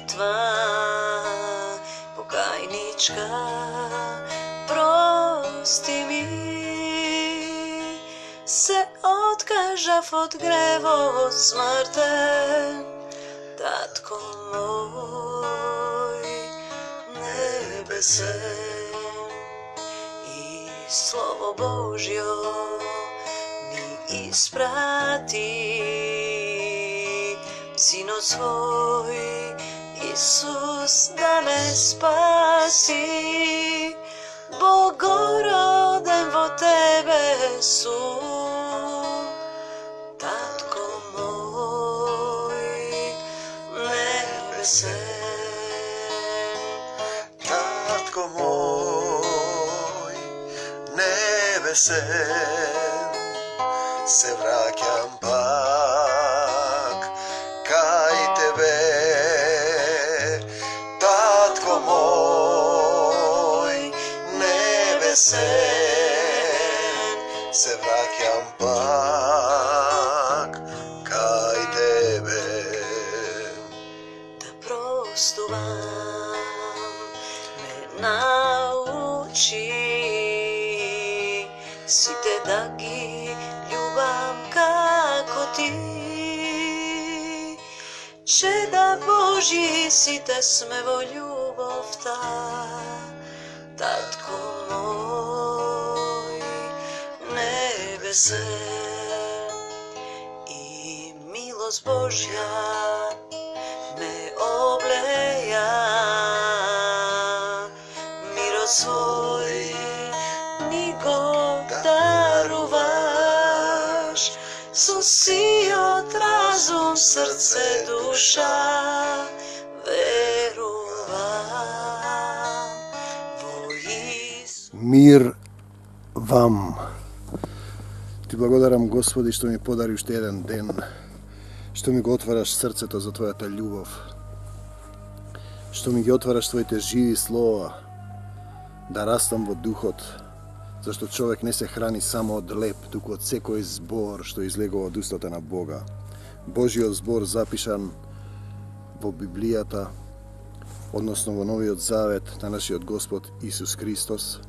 molitva pokajnička, prosti mi se odkažav od grevov smrten, Tatko moj nebesen, i slovo Božjo mi isprati, Sino svoj Isus da me spasi, Bogoroden vo tebe su, Tatko moj nebesen. Tatko moj nebesen, se vraćam pak kaj tebe. Tatko moj nebesen, se vraćam pak kaj tebe. Da prostuvam me nauči, si te da gi ljubam kako ti. Čeda Božji si te smevo ljubov ta, Tatko moj nebesen, i milost Božja me obleja, miro svoj nigo daruvaš, si od razum, srce, duša, veruvam vo Isus. Mir vam. Ти благодарам, Господи, што ми подари уште еден ден, што ми го отвараш срцето за Твојата љубов, што ми ги отвараш Твоите живи слова, да растам во духот, зашто човек не се храни само од леп, туку од секој збор што излегува од устата на Бога. Божиот збор запишан во Библијата, односно во Новиот Завет на нашиот Господ Исус Христос.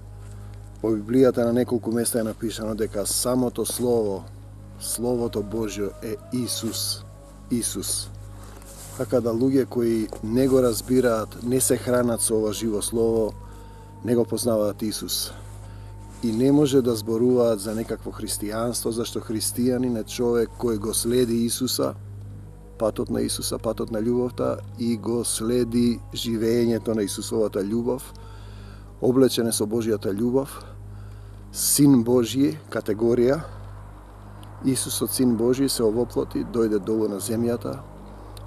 Во Библијата на неколку места е напишано дека самото Слово, Словото Божјо е Исус. Исус. Така да луѓе кои не го разбираат, не се хранат со ова живо Слово, не го познаваат Исус. И не може да зборуваат за некакво христијанство, зашто христијанин е човек кој го следи Исуса, патот на Исуса, патот на љубовта, и го следи живеењето на Исусовата љубов, облечен е со Божјата љубов, Син Божји, категорија, Исусот Син Божји се овоплоти, дојде долу на земјата,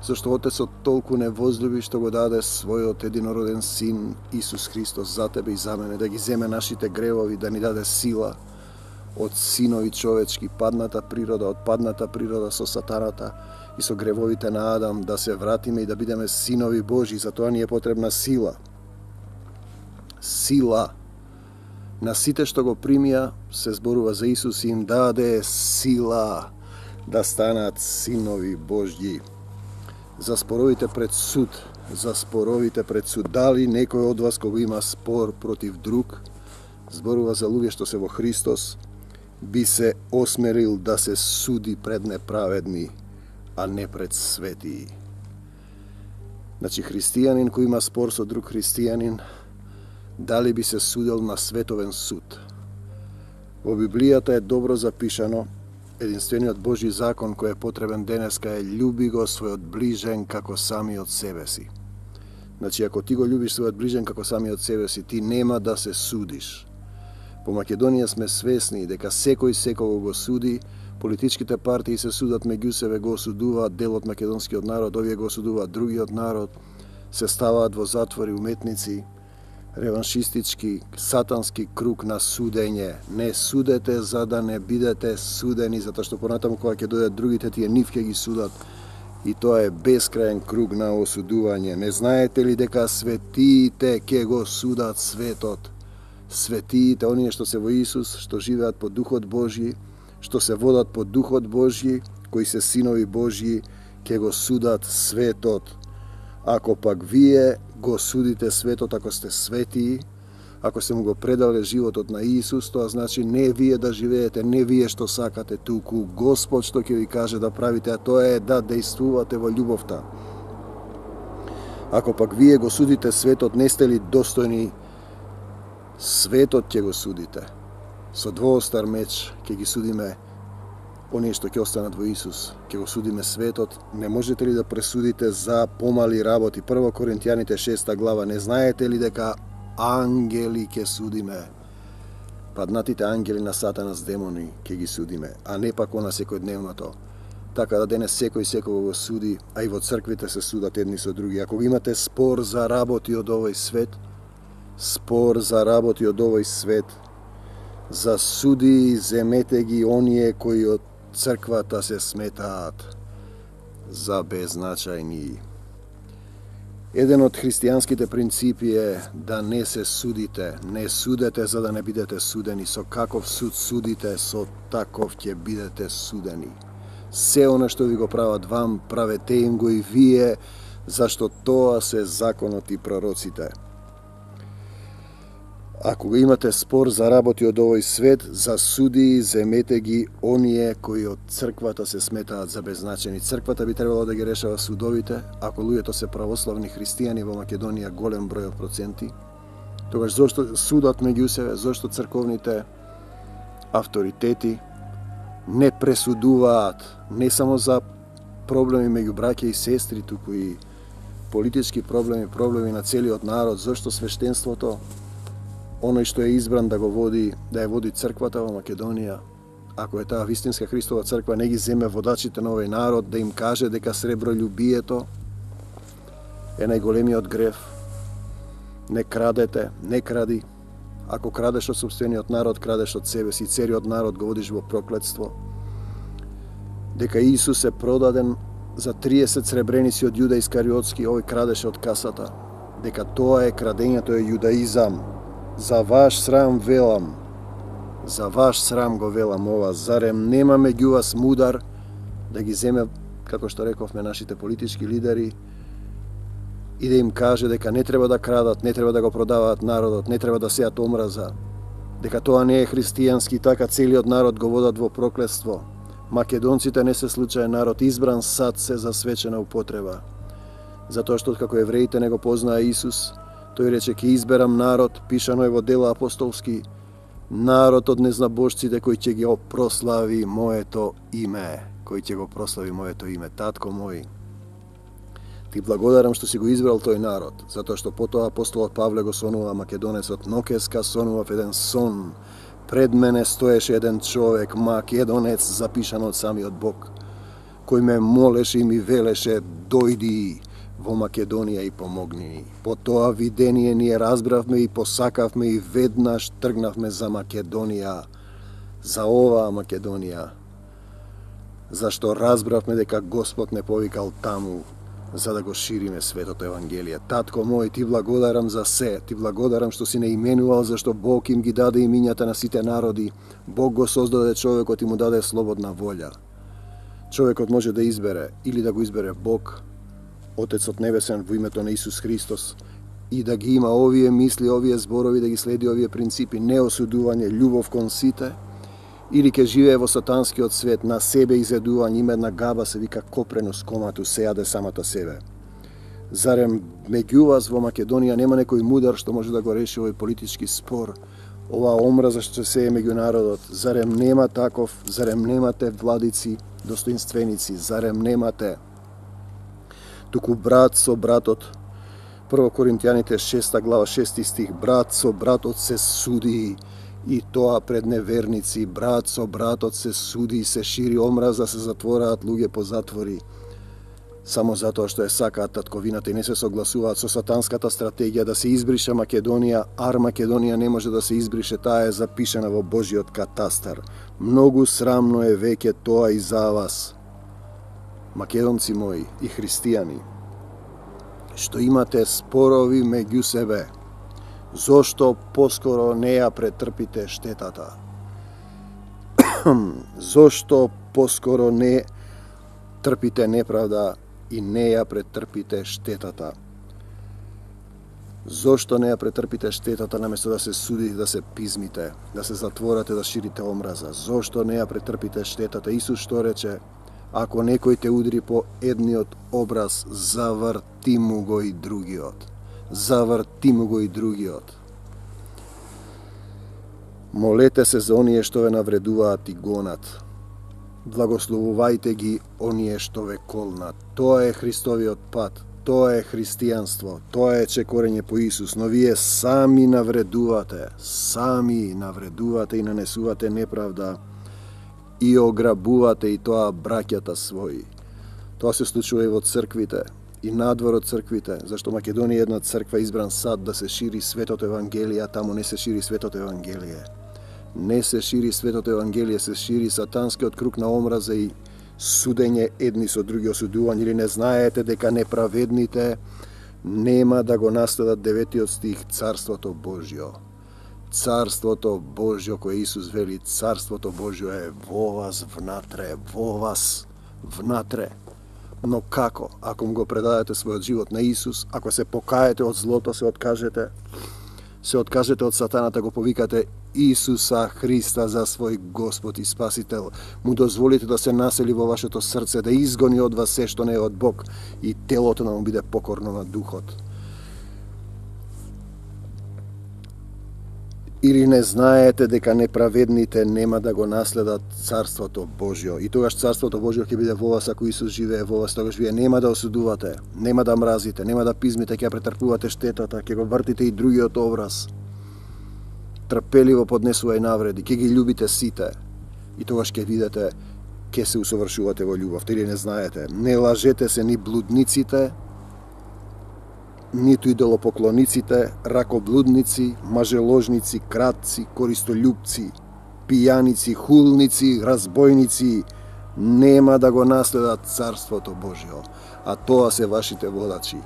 зашто Отецот толку не возлюби што го даде својот единороден Син Исус Христос за тебе и за мене, да ги земе нашите гревови, да ни даде сила од синови човечки, падната природа со сатаната и со гревовите на Адам, да се вратиме и да бидеме синови Божји. Затоа ни е потребна сила. Сила. На сите што го примија се зборува за Исус и им даде сила да станат синови Божји. За споровите пред суд, дали некој од вас кога има спор против друг, зборува за луѓе што се во Христос, би се осмерил да се суди пред неправедни, а не пред светии. Значи, христијанин кој има спор со друг христијанин, дали би се судил на световен суд? Во Библијата е добро запишано, единствениот Божји закон кој е потребен денеска е љуби го својот ближен како самиот себе си. Значи, ако ти го љубиш својот ближен како самиот себе си, ти нема да се судиш. По Македонија сме свесни дека секој секого го суди, политичките партии се судат меѓу себе, го осудуваат дел од македонскиот народ, овие го осудуваат другиот народ, се ставаат во затвори уметници, реваншистички, сатански круг на судење. Не судете за да не бидете судени, затоа што понатаму кога ќе дојдат другите, тие нив ќе ги судат. И тоа е бескраен круг на осудување. Не знаете ли дека светиите ќе го судат светот? Светиите, оние што се во Исус, што живеат по Духот Божји, што се водат по Духот Божји, кои се синови Божји, ќе го судат светот. Ако пак вие го судите светот, ако сте светии, ако сте му го предале животот на Исус, тоа значи не вие да живеете, не вие што сакате, туку Господ што ќе ви каже да правите, а тоа е да действувате во љубовта. Ако пак вие го судите светот, не сте ли достојни, светот ќе го судите. Со двоостар меч ќе ги судиме оние што ќе останат во Исус, ќе го судиме светот. Не можете ли да пресудите за помали работи? 1 Коринтијаните 6 глава. Не знаете ли дека ангели ќе судиме? Паднатите ангели на Сатана с демони ќе ги судиме, а не пак она секојдневното. Така да денес секој го суди, а и во црквите се судат едни со други. Ако имате спор за работи од овој свет, за суди земете ги оние кои од црквата се сметаат за беззначајни. Еден од христијанските принципи е да не се судите. Не судете за да не бидете судени. Со каков суд судите, со таков ќе бидете судени. Се она што ви го прават вам, правете им го и вие, зашто тоа се законот и пророците. Ако го имате спор за работи од овој свет, за суди земете ги оние кои од црквата се сметаат за беззначени. Црквата би требало да ги решава судовите, ако луѓето се православни христијани во Македонија, голем број од проценти. Тогаш зошто судат меѓу себе, зошто црковните авторитети не пресудуваат не само за проблеми меѓу браќа и сестри, туку и политички проблеми на целиот народ, зошто свештенството, оној што е избран да го води, да ја води црквата во Македонија, ако е таа вистинска Христова црква, не ги земе водачите на овој народ, да им каже дека сребролюбието е најголемиот грев. Не крадете, не кради. Ако крадеш од сопствениот народ, крадеш од себе си, целиот народ го водиш во проклетство. Дека Исус е продаден за 30 сребреници од Јуда Искариотски, овој крадеше од касата. Дека тоа е крадењето е јудаизам. За ваш срам велам, за ваш срам го велам ова, зарем нема меѓу вас мудар да ги земе, како што рековме, нашите политички лидери и да им каже дека не треба да крадат, не треба да го продаваат народот, не треба да сеат омраза, дека тоа не е христијански, така целиот народ го водат во проклетство. Македонците не се случаен народ, избран сад се за свечена употреба. Затоа што како евреите не го познаа Исус, тој рече, ќе изберам народ, пишано е во дела апостолски, народ од незнабожците кој ќе го прослави моето име. Кој ќе го прослави моето име. Татко мој, ти благодарам што си го избрал тој народ, затоа што потоа апостолот Павле го сонува македонецот, нокеска сонував еден сон, пред мене стоеше еден човек, македонец, запишан од самиот Бог, кој ме молеше и ми велеше, дојди во Македонија и помогни ни. По тоа видение ние разбравме и посакавме и веднаш тргнавме за Македонија, за оваа Македонија, зашто разбравме дека Господ не повикал таму за да го шириме светото Евангелие. Татко мој, ти благодарам за се, ти благодарам што си не именувал, зашто Бог им ги даде имињата на сите народи. Бог го создаде човекот и му даде слободна волја. Човекот може да избере или да го избере Бог, Отецот Небесен во името на Исус Христос, и да ги има овие мисли, овие зборови, да ги следи овие принципи, неосудување, љубов кон сите, или ќе живее во сатанскиот свет, на себе изедување, има една габа се вика копренос комату, се јаде самата себе. Зарем меѓу вас во Македонија нема некој мудар што може да го реши овој политички спор, оваа омраза што се сее меѓу народот? Зарем нема таков, зарем немате владици, достоинственици, зарем немате туку брат со братот? 1 Коринтијаните 6 глава 6 стих, брат со братот се суди, и тоа пред неверници, брат со братот се суди, се шири омраза, се затвораат луѓе по затвори, само затоа што сакаат татковината и не се согласуваат со сатанската стратегија да се избрише Македонија, ар Македонија не може да се избрише, таа е запишена во Божиот катастар. Многу срамно е веќе тоа и за вас, македонци мои и христијани, што имате спорови меѓу себе. Зошто поскоро не ја претрпите штетата? Зошто поскоро не трпите неправда и не ја претрпите штетата. Зошто не ја претрпите штетата наместо да се судите, да се пизмите, да се затворате, да ширите омраза? Зошто не ја претрпите штетата? Исус што рече? Ако некој те удри по едниот образ, заврти му го и другиот. Заврти му го и другиот. Молете се за оние што ве навредуваат и гонат. Благословувајте ги оние што ве колнат. Тоа е Христовиот пат. Тоа е христијанство, тоа е чекорење по Исус, но вие сами навредувате и нанесувате неправда и ограбувате и тоа браќата своји. Тоа се случува и во црквите, и надвор од црквите, зашто Македонија е една црква избран сад да се шири светото Евангелие, а таму не се шири светото Евангелие. Не се шири светото Евангелие, се шири сатанскиот круг на омраза и судење едни со други, осудување. Или не знаете дека неправедните нема да го наследат 9 стих Царството Божјо. Царството Божјо кое Исус вели, Царството Божјо е во вас внатре, во вас внатре. Но како? Ако му го предадете својот живот на Исус, ако се покаете од злото, се откажете од сатаната, го повикате Исуса Христа за свој Господ и Спасител, му дозволите да се насели во вашето срце, да изгони од вас се што не е од Бог и телото да му биде покорно на духот. Или не знаете дека неправедните нема да го наследат Царството Божјо? И тогаш Царството Божјо ќе биде во вас, ако Исус живее во вас, тогаш вие нема да осудувате, нема да мразите, нема да пизмите, ќе претрпувате штетата, ќе го вртите и другиот образ. Трпеливо поднесувај навреди, ќе ги љубите сите. И тогаш ќе видите, ќе се усовршувате во љубов. Или не знаете, не лажете се ни блудниците, ниту идолопоклониците, ракоблудници, мажеложници, кратци, користолюбци, пијаници, хулници, разбойници, нема да го наследат Царството Божјо. А тоа се вашите водачи,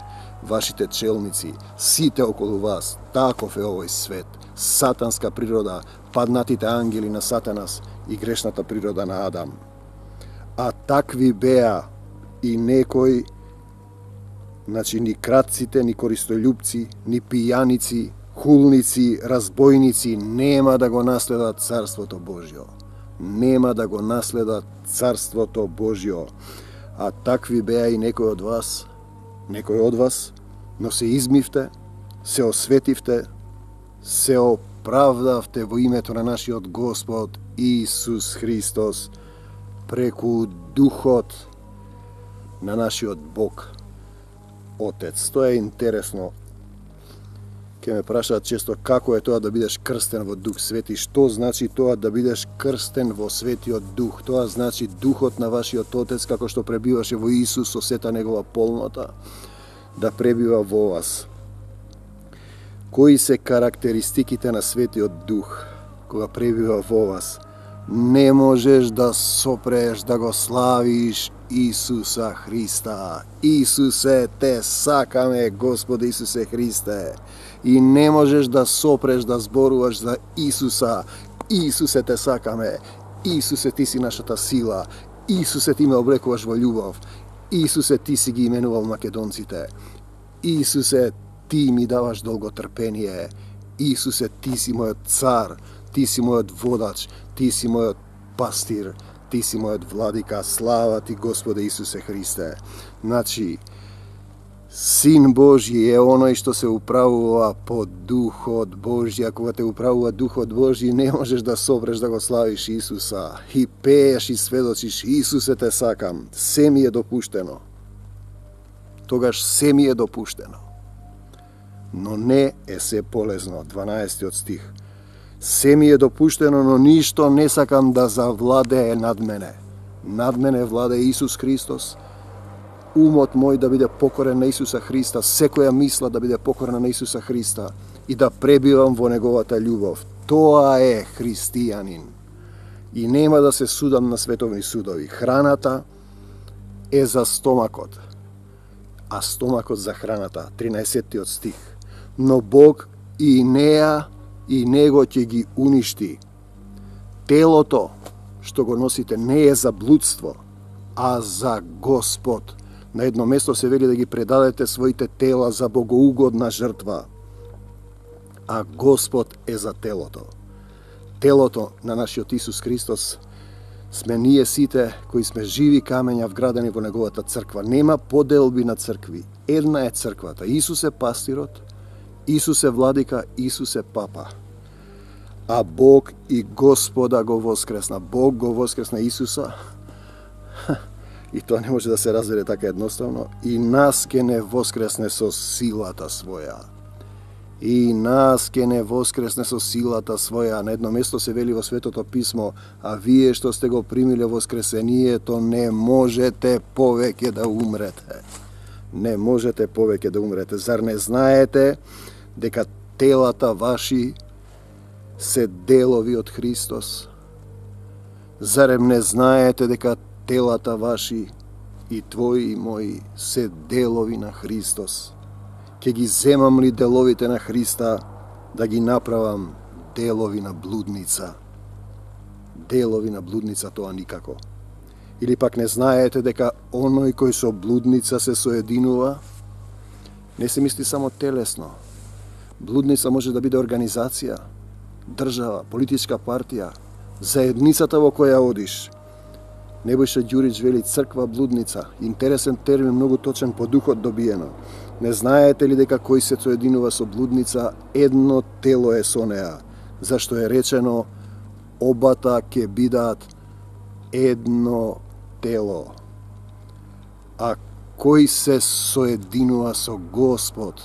вашите челници, сите околу вас. Таков е овој свет. Сатанска природа, паднатите ангели на Сатанас и грешната природа на Адам. А такви беа и некои, значи ни кратците, ни користолюбци, ни пијаници, хулници, разбойници, нема да го наследат Царството Божјо. Нема да го наследат Царството Божјо. А такви беа и некои од вас, но се измивте, се осветивте, се оправдавте во името на нашиот Господ Исус Христос преку Духот на нашиот Бог Отец. Тоа е интересно. Ке ме прашаат често како е тоа да бидеш крстен во Дух Свети. Што значи тоа да бидеш крстен во Светиот Дух? Тоа значи Духот на вашиот Отец, како што пребиваше во Исус со сета негова полнота, да пребива во вас. Кои се карактеристиките на Светиот Дух кога пребива во вас? Не можеш да сопреш да го славиш Исуса Христа. Исусе, те сакаме, Господи Исусе Христе. И не можеш да сопреш да зборуваш за Исуса. Исусе, те сакаме. Исусе, ти си нашата сила. Исусе, ти ме облекуваш во љубов. Исусе, ти си ги именувал македонците. Исусе, ти ми даваш долготрпение. Исусе, ти си мојот цар. Ти си мојот водач. Ти си мојот пастир. Ти си мојот владика. Слава ти, Господе Исусе Христе. Значи, Син Божји е оној што се управува по Духот Божји. А кога те управува Духот Божји, не можеш да сопреш да го славиш Исуса. И пееш и сведочиш, Исусе, те сакам. Се ми е допуштено. Тогаш се ми е допуштено. Но не е се полезно. 12 стих. Се ми е допуштено, но ништо не сакам да завладее над мене. Над мене владее Исус Христос. Умот мој да биде покорен на Исуса Христа, секоја мисла да биде покорена на Исуса Христа и да пребивам во неговата љубов. Тоа е христијанин. И нема да се судам на световни судови. Храната е за стомакот, а стомакот за храната. 13 стих. Но Бог и неа и него ќе ги уништи. Телото што го носите не е за блудство, а за Господ. На едно место се вели да ги предадете своите тела за богоугодна жртва. А Господ е за телото. Телото на нашиот Исус Христос сме ние сите кои сме живи камења вградени во неговата црква. Нема поделби на цркви. Една е црквата. Исус е пастирот, Исус е владика, Исус е папа. А Бог и Господа го воскресна. Бог го воскресна Исуса. И тоа не може да се разбере така едноставно. И нас ке не воскресне со силата своја. И нас ке не воскресне со силата своја. На едно место се вели во Светото Писмо, а вие што сте го примиле воскресението, не можете повеќе да умрете. Не можете повеќе да умрете. Зар не знаете дека телата ваши се делови од Христос? Зарем не знаете дека телата ваши и твои и мои се делови на Христос? Ке ги земам ли деловите на Христа да ги направам делови на блудница? Делови на блудница тоа никако. Или пак не знаете дека оној кој со блудница се соединува, не се мисли само телесно. Блудница може да биде организација, држава, политичка партија, заедницата во која одиш. Небојша Ѓурич вели црква блудница. Интересен термин, многу точен, по духот добиено. Не знаете ли дека кој се соединува со блудница, едно тело е со неа? Зашто е речено, обата ќе бидат едно тело. А кој се соединува со Господ,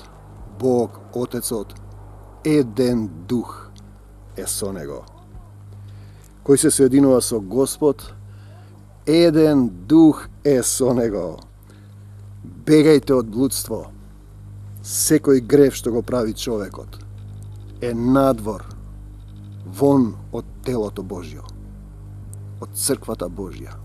Бог, Отецот, еден дух е со него. Кој се соединува со Господ, еден дух е со него. Бегајте од блудство. Секој грев што го прави човекот е надвор, вон од телото Божјо, од црквата Божја.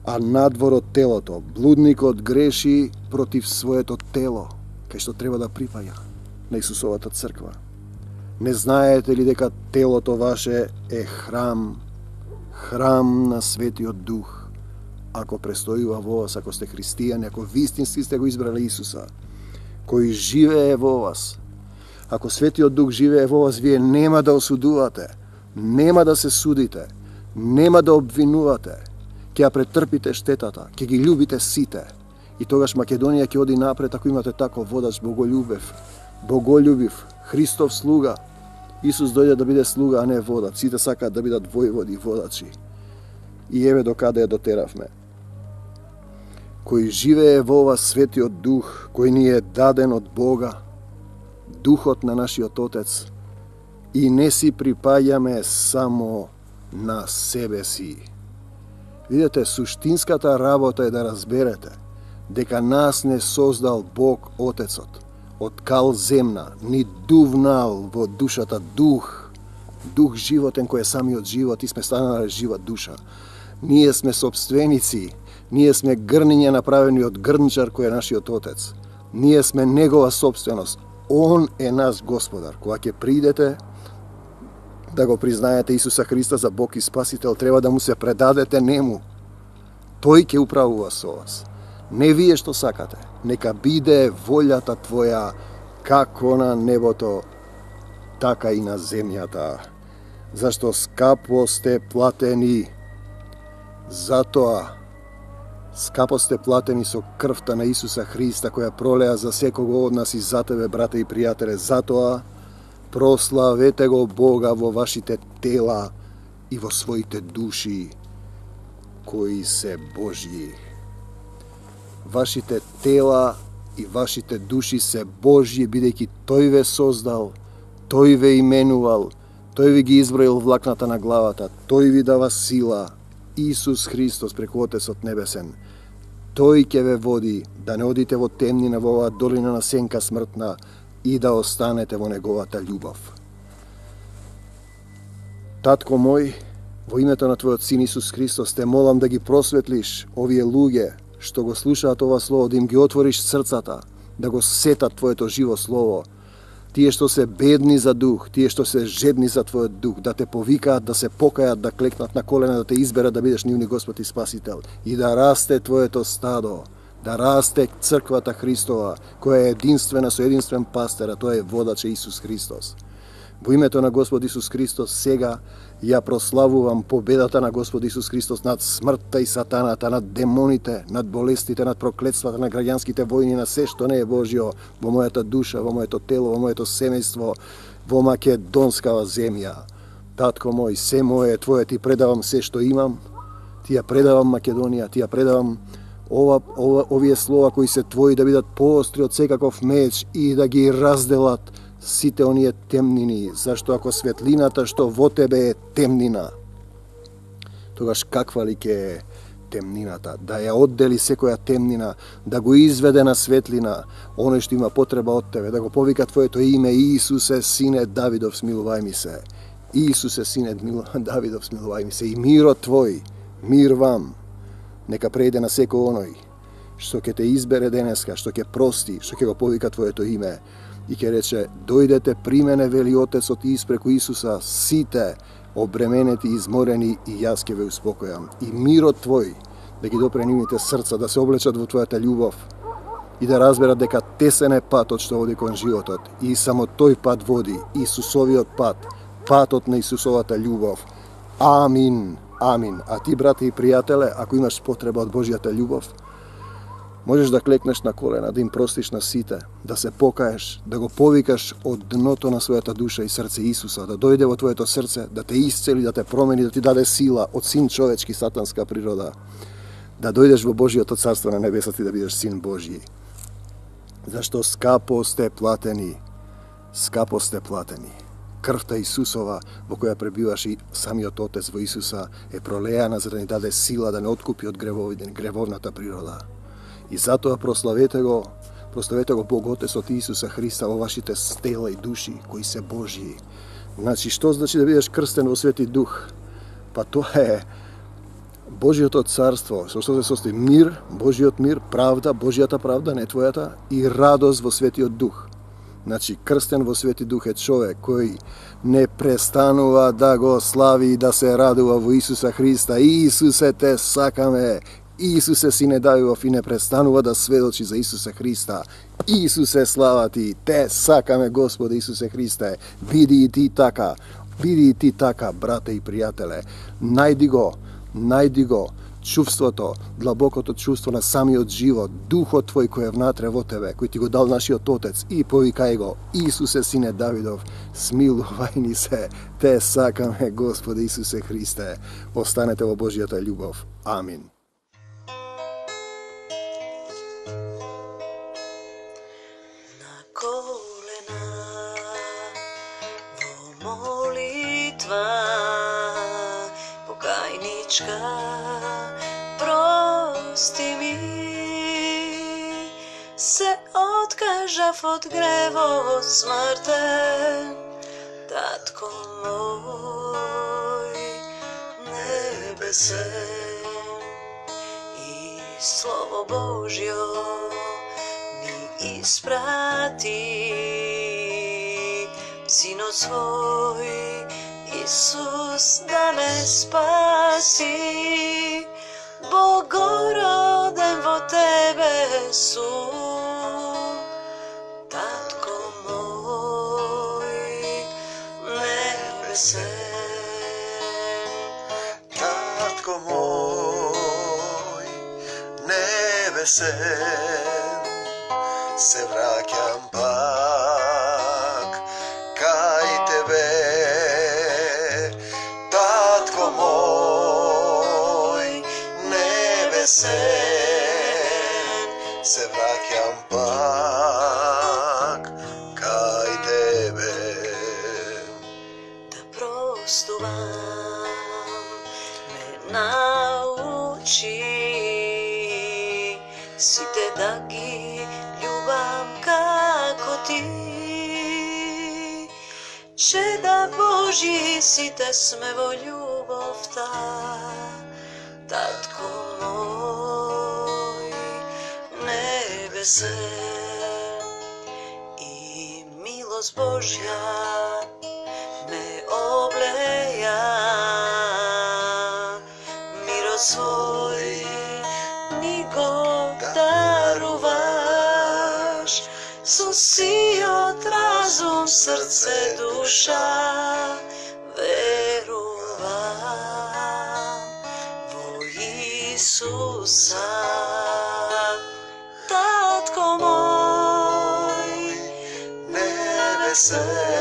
А надвор од телото, блудникот греши против своето тело, кај што треба да припаѓа на Исусовата црква. Не знаете ли дека телото ваше е храм на Светиот Дух? Ако престојува во вас, ако сте христијани, ако вистински сте го избрали Исуса, кој живее во вас, ако Светиот Дух живее во вас, вие нема да осудувате, нема да се судите, нема да обвинувате, ќе ја претрпите штетата, ќе ги љубите сите. И тогаш Македонија ќе оди напред ако имате таков водач боголюбив, Христов слуга. Исус дојде да биде слуга, а не водач. Сите сакаат да бидат војводи и водачи. И еве до каде ја дотеравме. Кој живее во вас Светиот Дух, кој ни е даден од Бога, Духот на нашиот Отец, и не си припаѓаме само на себе си. Видете, суштинската работа е да разберете дека нас не создал Бог Отецот од кал земна, ни дувнал во душата дух животен кој е самиот живот и сме станали жива душа. Ние сме собственици, ние сме грниња направени од грнчар кој е нашиот Отец. Ние сме негова собственост. Он е наш Господар. Кога ќе придете да го признаете Исуса Христа за Бог и Спасител, треба да му се предадете нему. Тој ќе управува со вас. Не вие што сакате. Нека биде волјата твоја како на небото, така и на земјата. Зашто скапо сте платени. Затоа скапо сте платени со крвта на Исуса Христа, која пролеа за секого од нас и за тебе, брате и пријателе. Затоа прославете го Бога во вашите тела и во своите души, кои се Божји. Вашите тела и вашите души се Божји, бидејќи Тој ве создал, Тој ве именувал, Тој ви ги изброил влакната на главата, Тој ви дава сила, Исус Христос преку Отецот Небесен. Тој ќе ве води да не одите во темнина, во оваа долина на сенка смртна, и да останете во неговата љубов. Татко мој, во името на Твојот Син Исус Христос, те молам да ги просветлиш овие луѓе што го слушаат ова слово, да им ги отвориш срцата, да го сетат Твоето живо слово. тие што се бедни за дух, тие што се жедни за твојот дух, да те повикаат, да се покаят, да клекнат на колена, да те изберат да бидеш нивни Господ и Спасител и да расте твоето стадо, да расте црквата Христова, која е единствена со единствен пастер, а тоа е водач Исус Христос. Во името на Господ Исус Христос сега ја прославувам победата на Господ Исус Христос над смртта и сатаната, над демоните, над болестите, над проклетствата, на граѓанските војни, на се што не е Божјо во мојата душа, во моето тело, во моето семејство, во македонскава земја. Татко мој, се моје твое ти предавам се што имам, ти ја предавам Македонија, ти ја предавам овие слова кои се твои да бидат поостри од секаков меч и да ги разделат сите оние темнини, зашто ако светлината што во тебе е темнина, тогаш каква ли ќе е темнината? Да ја оддели секоја темнина, да го изведе на светлина оној што има потреба од тебе, да го повика твоето име: Исусе, сине Давидов, смилувај ми се. Исусе, сине Давидов, смилувај ми се. И мирот твој, мир вам, нека прејде на секој оној што ќе те избере денеска, што ќе прости, што ќе го повика твоето име и ќе рече: дојдете при мене, вели Отецот, и испреку Исуса сите обременети, изморени, и јас ќе ве успокојам. И мирот твој да ги допре нивните срца, да се облечат во твојата љубов и да разберат дека тесен е патот што води кон животот и само тој пат води, Исусовиот пат, патот на Исусовата љубов. Амин, амин. А ти, брате и пријателе, ако имаш потреба од Божјата љубов, можеш да клекнеш на колена, да им простиш на сите, да се покаеш, да го повикаш од дното на својата душа и срце Исуса, да дојде во твоето срце, да те исцели, да те промени, да ти даде сила од син човечки, сатанска природа, да дојдеш во Божјото царство на небесот и да бидеш син Божји. Зашто скапо сте платени, скапо сте платени. Крвта Исусова, во која пребиваш и самиот Отец во Исуса, е пролеана за да ни даде сила да не откупи од гревовната природа. И затоа прославете го Бог Отецот Исуса Христа во вашите тела и души кои се Божји. Значи, што значи да бидеш крстен во Свети Дух? Па тоа е Божјото царство, со што се состои мир, Божјиот мир, правда, Божјата правда, не твојата, и радост во Светиот Дух. Значи, крстен во Свети Дух е човек кој не престанува да го слави и да се радува во Исуса Христа. Исусе, те сакаме. Исусе, сине Давидов, и не престанува да сведочи за Исуса Христа. Исусе, слава ти, те сакаме, Господе Исусе Христе. Биди и ти така, брате и пријателе. Најди го чувството, длабокото чувство на самиот живот, духот твој кој е внатре во тебе, кој ти го дал нашиот Отец, и повикај го: Исусе, сине Давидов, смилувај ни се. Те сакаме, Господе Исусе Христе. Останете во Божјата љубов. Амин. Покајничка, прости ми, се откажав од гревот смртен, татко мој небесен, и Слово Божјо ми испрати, Синот свој Исус да ме спаси. Богороден во тебе сум, татко мој небесен. Татко мој небесен, се враќам пак кај тебе. Татко мој небесен, се враќам пак кај тебе. Да простувам ме научи, сите да ги љубам како ти. Чеда Божји сите сме во љубовта, татко мој небесен, и milost Božja me obleja, miro svoj mi go daruvaš, susijot razum, srce, duša, veruvam vo Isusa. Tatko moj, nebese